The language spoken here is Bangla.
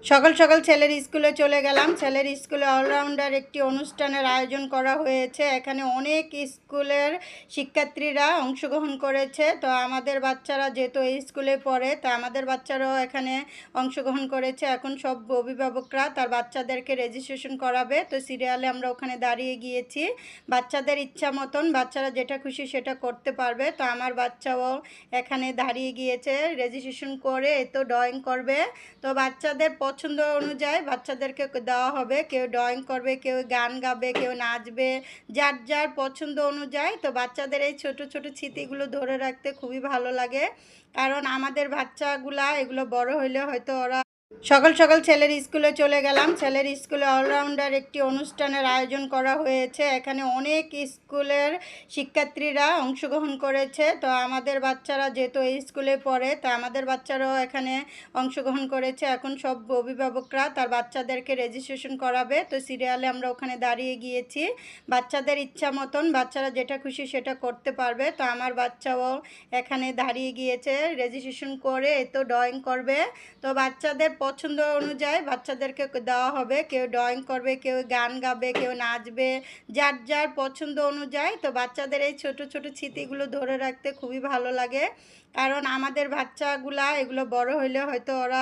সকাল সকাল ছেলের স্কুলে চলে গেলাম। ছেলের স্কুলে অলরাউন্ডার একটি অনুষ্ঠানের আয়োজন করা হয়েছে। এখানে অনেক স্কুলের শিক্ষার্থীরা অংশগ্রহণ করেছে। তো আমাদের বাচ্চারা যেহেতু এই স্কুলে পড়ে, তা আমাদের বাচ্চারাও এখানে অংশগ্রহণ করেছে। এখন সব অভিভাবকরা তার বাচ্চাদেরকে রেজিস্ট্রেশন করাবে। তো সিরিয়ালে আমরা ওখানে দাঁড়িয়ে গিয়েছি। বাচ্চাদের ইচ্ছা মতন বাচ্চারা যেটা খুশি সেটা করতে পারবে। তো আমার বাচ্চাও এখানে দাঁড়িয়ে গিয়েছে, রেজিস্ট্রেশন করে তো ড্রয়িং করবে। তো বাচ্চাদের পছন্দ অনুযায়ী বাচ্চাদেরকে দেওয়া হবে। কেউ ড্রয়িং করবে, কেউ গান গাবে, কেউ নাচবে, যার যার পছন্দ অনুযায়ী। তো বাচ্চাদের এই ছোট ছোট স্মৃতিগুলো ধরে রাখতে খুবই ভালো লাগে, কারণ আমাদের বাচ্চাগুলা এগুলো বড় হইলে হয়তো ওরা সকাল সকাল ছেলের স্কুলে চলে গেলাম। ছেলের স্কুলে অলরাউন্ডার একটি অনুষ্ঠানের আয়োজন করা হয়েছে। এখানে অনেক স্কুলের শিক্ষার্থীরা অংশগ্রহণ করেছে। তো আমাদের বাচ্চারা যেহেতু এই স্কুলে পড়ে, তা আমাদের বাচ্চারাও এখানে অংশগ্রহণ করেছে। এখন সব অভিভাবকরা তার বাচ্চাদেরকে রেজিস্ট্রেশন করাবে। তো সিরিয়ালে আমরা ওখানে দাঁড়িয়ে গিয়েছি। বাচ্চাদের ইচ্ছা মতন বাচ্চারা যেটা খুশি সেটা করতে পারবে। তো আমার বাচ্চাও এখানে দাঁড়িয়ে গিয়েছে, রেজিস্ট্রেশন করে তো ড্রয়িং করবে। তো বাচ্চাদের পছন্দ অনুযায়ী বাচ্চাদেরকে দেওয়া হবে। কেউ ড্রয়িং করবে, কেউ গান গাবে, কেউ নাচবে, যার যার পছন্দ অনুযায়ী। তো বাচ্চাদের এই ছোট ছোট স্মৃতিগুলো ধরে রাখতে খুবই ভালো লাগে, কারণ আমাদের বাচ্চাগুলা এগুলো বড় হইলে হয়তো ওরা